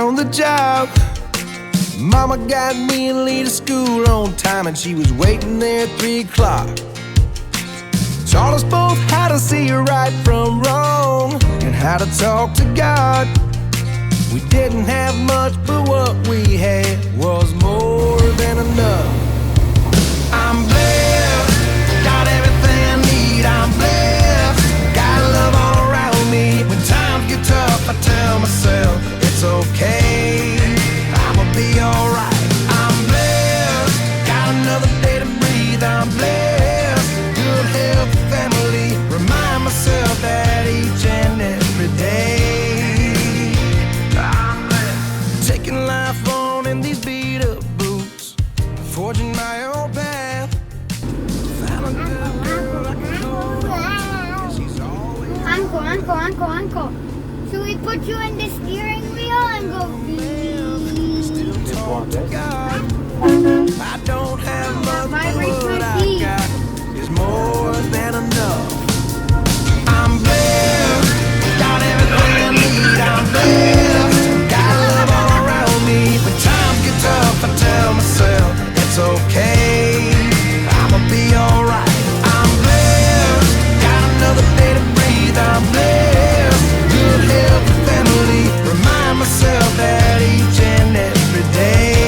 on the job. Mama got me and Lee to school on time, and she was waiting there at 3 o'clock. Taught us both how to see right from wrong and how to talk to God. We didn't have much, but what we had was more than enough. I'm blessed, got everything I need. I'm blessed, got love all around me. When times get tough, I tell myself it's okay, I'ma be alright. I'm blessed, got another day to breathe. I'm blessed, good health, family. Remind myself that each and every day. I'm blessed, taking life on in these beat up boots, forging my own path. Found a good girl I can hold on. She's always Uncle. Should we put you in the steering wheel and go? still talk to God. I don't have much, but what I got is more than enough. I'm blessed, got everything I need. I'm blessed, got love all around me. When times get tough, I tell myself it's okay, I'ma be alright. I'm blessed, got another day to breathe. I'm blessed, good health and family. Remind myself that each and every day.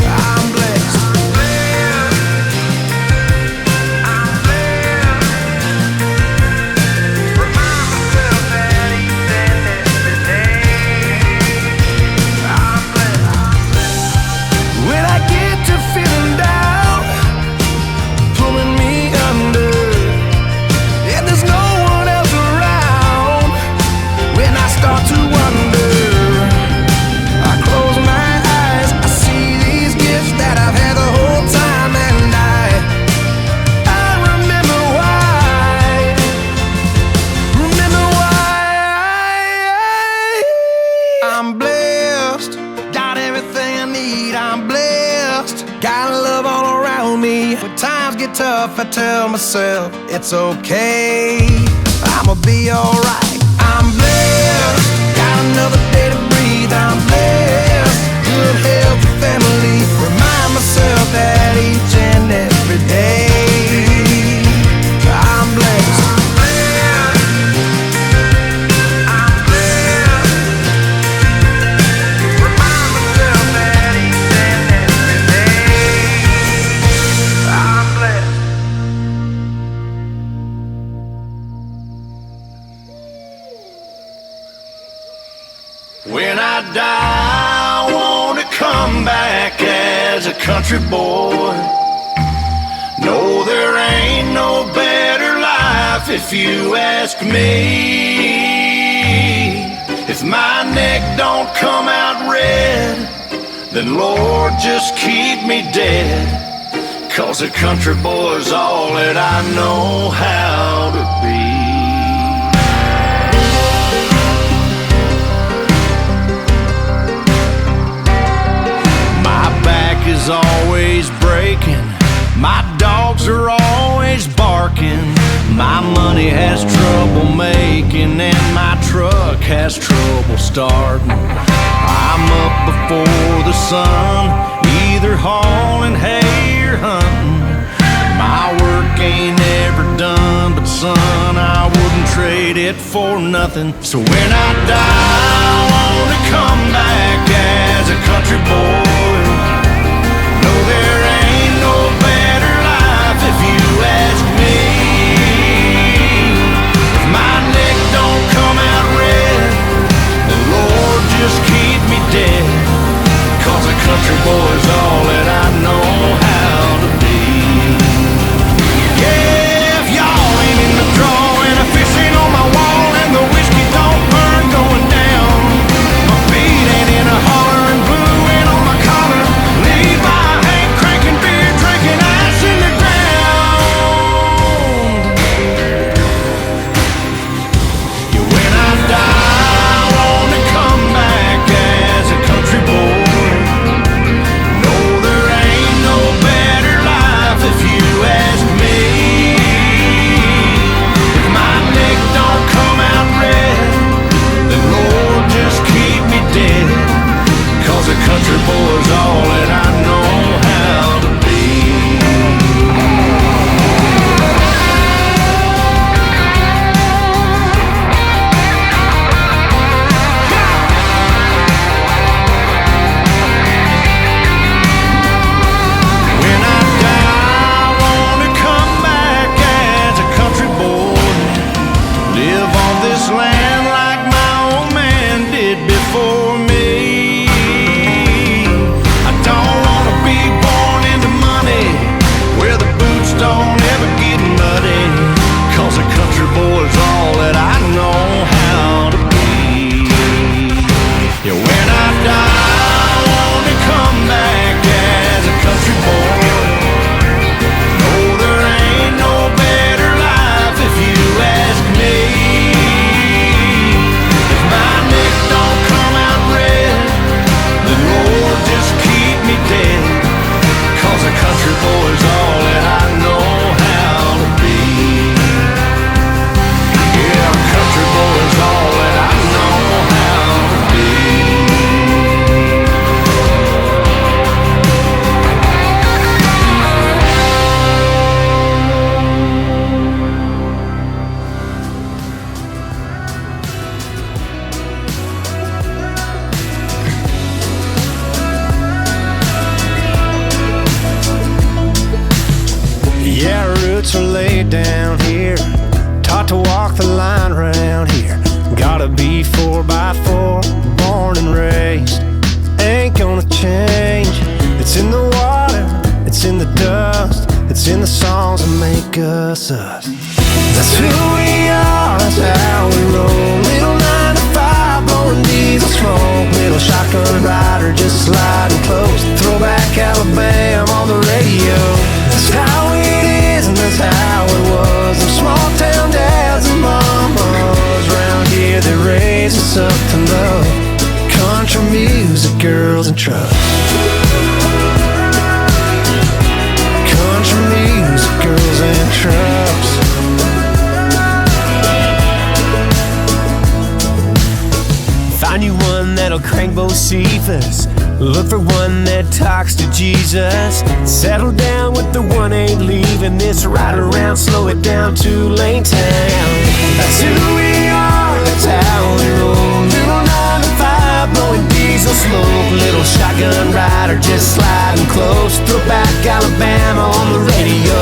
I'm blessed. I'm blessed. Remind myself that each and every day. I'm blessed. When I get to feeling down, pulling me under, and there's no one else around, when I start to wonder, I close my eyes, I see these gifts that I've had the whole time, and I remember why, I'm blessed, got everything I need. I'm blessed, got love all around me. When times get tough, I tell myself it's okay, I'ma be alright. I'm blessed, got another day to breathe. I'm blessed, good health and family. Remind myself that each and every day. I'm blessed. I'm blessed. Remind myself that each and every day. I'm blessed. When I die, I wanna come back as a country boy. No, there ain't no better life if you ask me. If my neck don't come out red, then Lord, just keep me dead. 'Cause a country boy's all that I know how to be. Is always breaking, my dogs are always barking, my money has trouble making, and my truck has trouble starting. I'm up before the sun, either hauling hay or hunting. My work ain't ever done, but son, I wouldn't trade it for nothing. So when I die, I wanna come back as a country boy. No, there ain't no better life if you ask me. If my neck don't come out red, then Lord, just keep me dead. 'Cause a country boy's all that I know how to be. Yeah, if y'all ain't in the draw and a fish ain't on my wall and the whiskey don't burn going down, roots are laid down here, taught to walk the line around here. Gotta be 4x4, born and raised, ain't gonna change. It's in the water, it's in the dust, it's in the songs that make us us. That's who we are, that's how we roll. Little 9 to 5, blowing diesel smoke. Little shotgun rider, just sliding close. Throwback Alabama on the radio. That's how it is and that's how it was. Them small town dads and mamas round here, they raise us up to love country music, girls and trucks. Country music, girls and trucks. Find you one that'll crank both Cephas. Look for one that talks to Jesus. Settle down with the one ain't leaving this ride around. Slow it down, 2-lane town. That's who we are, that's how we roll. Little 9 to 5, blowing diesel smoke. Little shotgun rider, just sliding close. Throwback Alabama on the radio.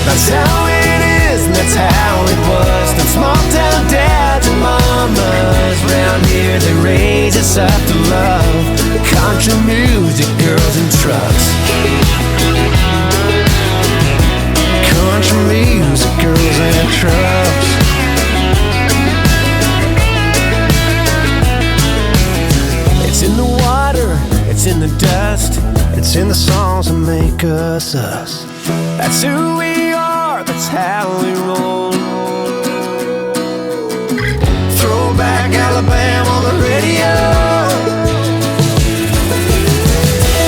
That's how it is and that's how it was. Them small town dads and mamas round here, they raise us up to love country music, girls and trucks. Country music, girls and trucks. It's in the water, it's in the dust, it's in the songs that make us us. That's who we are, that's how we roll. Throwback Alabama on the radio.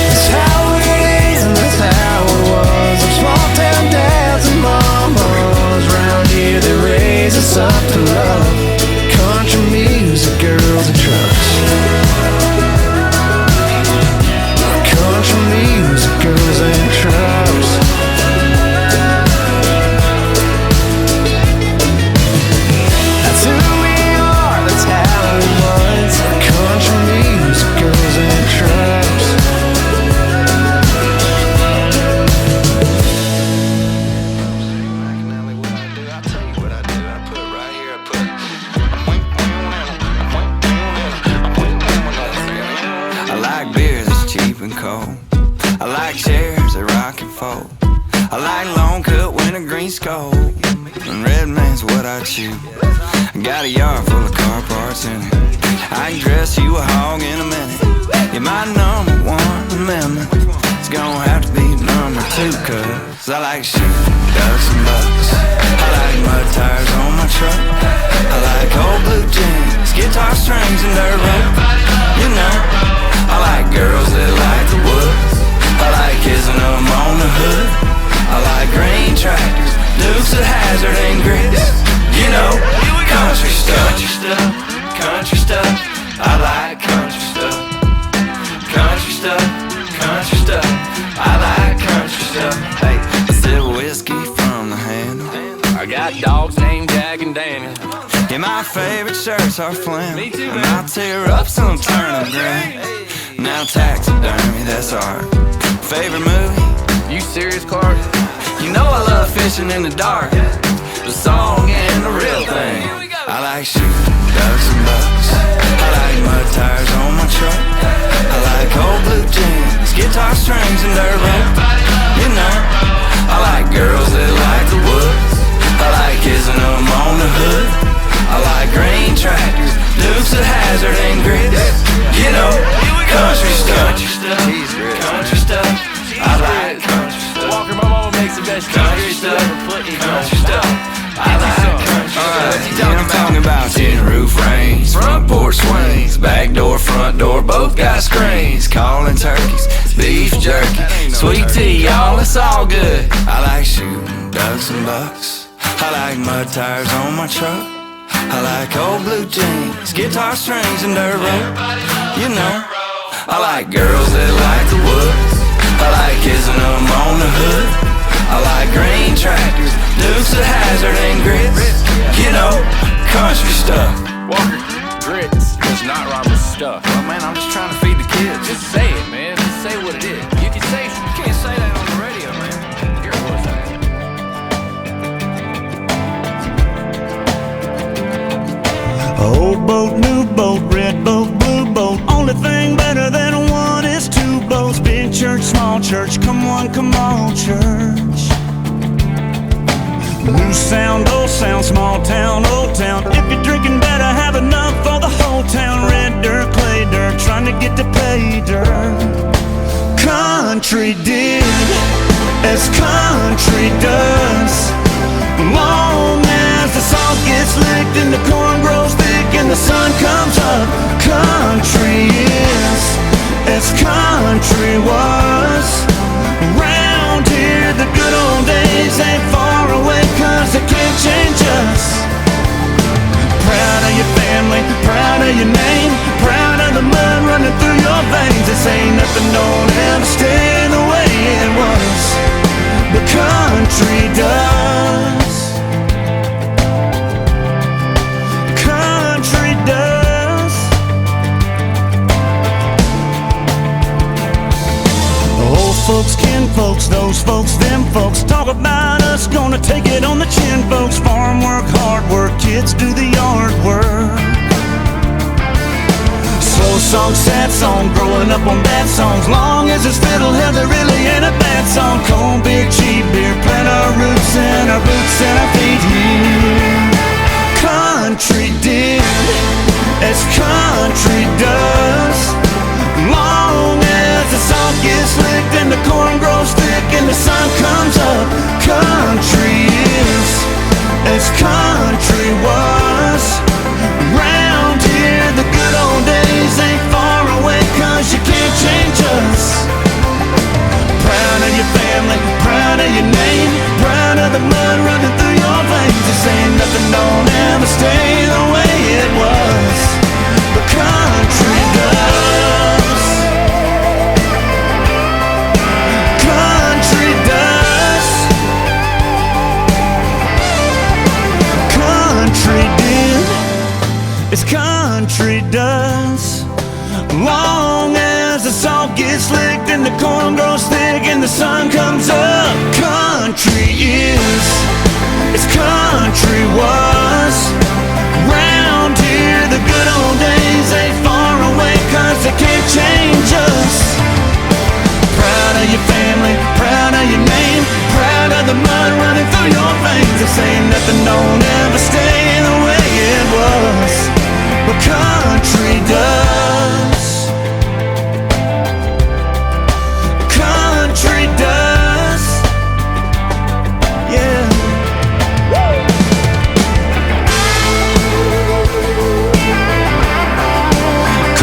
That's how it is and that's how it was. Them small town dads and mamas round here, they raise us up to love country music, girls and trucks. Country music, girls and trucks. That's who we are, that's how it was. Country music, girls and trucks. I'll tell you what I do. I put it right here. I like beer that's cheap and cold. I like chairs that rock and fold. I like long cut wintergreen skull. And red man's what I chew. I got a yard full of car parts in it. I can dress you a hog in a minute. You're my number one amendment. It's gonna have to be number 2, cause I like shooting ducks and bucks. I like mud tires on my truck. I like old blue jeans, guitar strings and dirt road. You know, I like girls that like the woods. I like kissing them on the hood. I like green tractors, Dukes of Hazzard and grits. You know, country stuff, country stuff. I like country stuff, country stuff, country stuff. I like country stuff. Hey, I sip whiskey from the handle. I got dogs named Jack and Daniel. Yeah, my favorite shirts are flannel. Me too, man. I'll tear up some turnip green. Now taxidermy, that's art. Favorite movie? You serious, Clark? You know I love fishing in the dark. The song and the real thing. I like shooting ducks and bucks. I like mud tires on my truck. I like old blue jeans, guitar strings and dirt road. You know, I like girls that like the woods. I like kissing them on the hood. I like green tractors, Dukes of Hazzard and grits. You know, country stuff, country stuff. I like country stuff. Walker, my mama makes the best country stuff, country stuff. I like country stuff. I'm talking about tin roof rains, front porch swings, back door, front door, both got screens. Calling turkeys, beef jerky, sweet tea, y'all, it's all good. I like shooting ducks and bucks. I like mud tires on my truck. I like old blue jeans, guitar strings and dirt road. You know, I like girls that like the woods. I like kissing them on the hood. I like green tractors, Dukes of Hazzard and grits. You know, country stuff. Walker, grits does not rhyme with stuff. Well, man, I'm just trying to feed the kids. Just say it, man. Just say what it is. You can say You can't say that on the radio, man. Here, what's that? church, come on, church. New sound, small town, old town. If you're drinking, better have enough for the whole town. Red dirt, clay dirt, trying to get to pay dirt. Country did as country does. Long as the salt gets licked and the corn grows thick and the sun comes up, country is as country was. Round here the good old days ain't far away, 'cause they can't change us. Proud of your family, proud of your name, proud of the mud running through your veins. This ain't nothing don't ever stay the way it was, but country does. Country does. Old folks, kin folks, those folks, them folks, talk about us, gonna take it on the chin, folks. Farm work, hard work, kids do the yard work. Slow song, sad song, growing up on bad songs. Long as it's fiddlehead, there really ain't a bad song. Cold beer, cheap beer, plant our roots and our boots and our feet here. Country did as country does. Long as the salt gets licked and the corn grows thick and the sun comes up, country is as country was. Round here the good old days ain't far away, 'cause you can't change us. Proud of your family, proud of your name, proud of the mud running through your veins. This ain't nothing don't ever stay the way it was, but country does. Country does. Country did as country does. Long as the salt gets licked and the corn grows thick and the sun comes up, country is as country was. Round here the good old days ain't far away, 'cause they can't change us. Proud of your family, proud of your name, proud of the mud running through your veins. This ain't nothing don't ever stay the way it was, but country does. Country does. Yeah.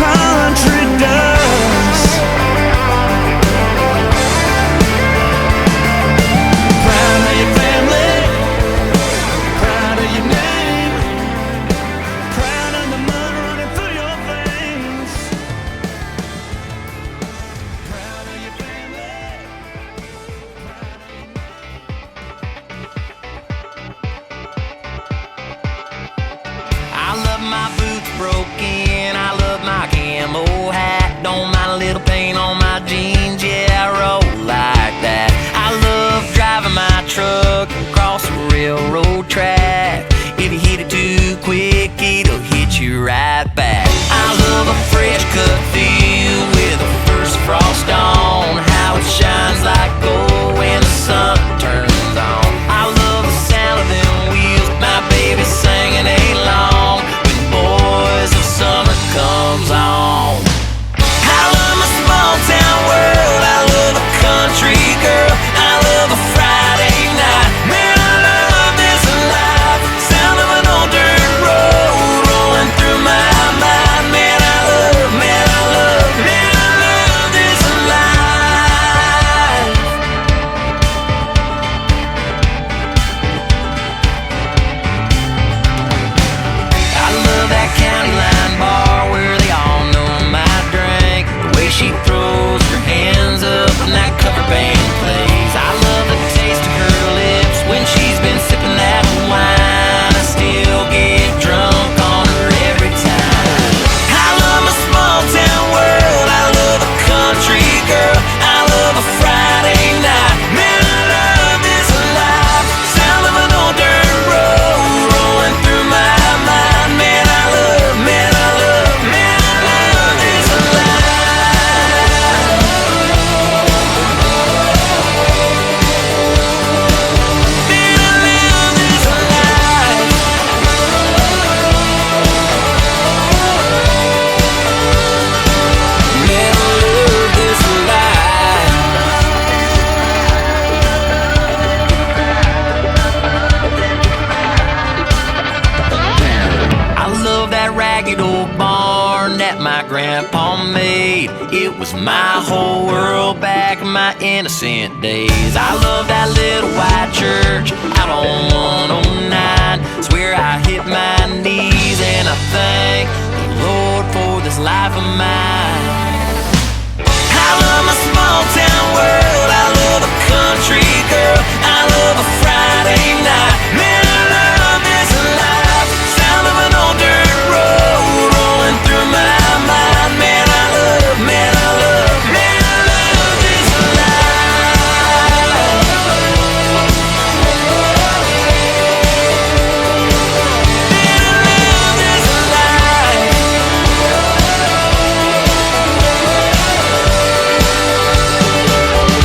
Country does. Proud of your family, proud of your name, proud of the mud running through your veins. Proud of your family, proud of your I love my boots broken, I love my camo hat. Don't mind a little paint on my jeans, yeah, I roll like that. I love driving my truck across the railroad track. If you hit it too quick, it'll hit you right back. I love a fresh cut field with the first frost on, how it shines like gold when the sun turns on. I love the sound of them wheels, my baby singing along when Boys of Summer comes on. I love my small town world, I love a country girl, I love a Friday night. Man, I love this life, sound of an old dirt road rolling through my mind. Man, I love parade. It was my whole world back in my innocent days. I love that little white church out on 109. It's where I hit my knees and I thank the Lord for this life of mine. I love my small town world. I love a country girl. I love a Friday night. Man, I love this life. Sound of an old dirt road rolling through my mind. Man, I love, man, I love, man, I love this life. Man, I love this life. Man, I love this life.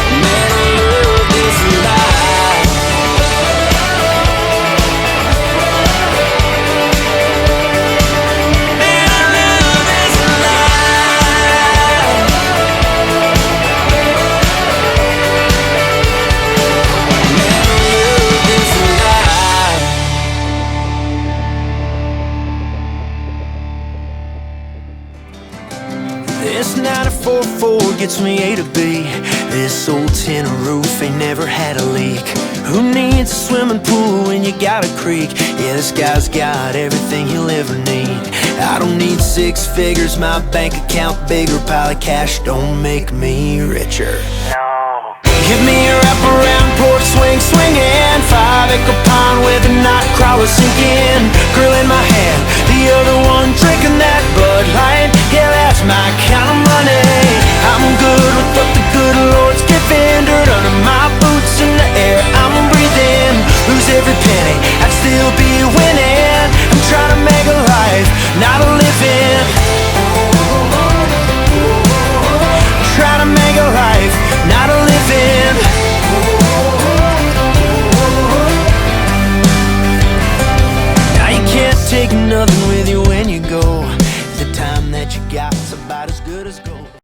Man, I love this life. Man, I love this life. This 94.4 gets me A to B. This old tin roof ain't never had a leak. Who needs a swimming pool when you got a creek? Yeah, this guy's got everything you'll ever need. I don't need six figures, my bank account bigger. Pile of cash don't make me richer. Give me a wrap around porch swing, swinging 5-acre pond with a night crawler sinking. Girl in my hand, the other one drinking that Bud Light. Yeah, that's my kind of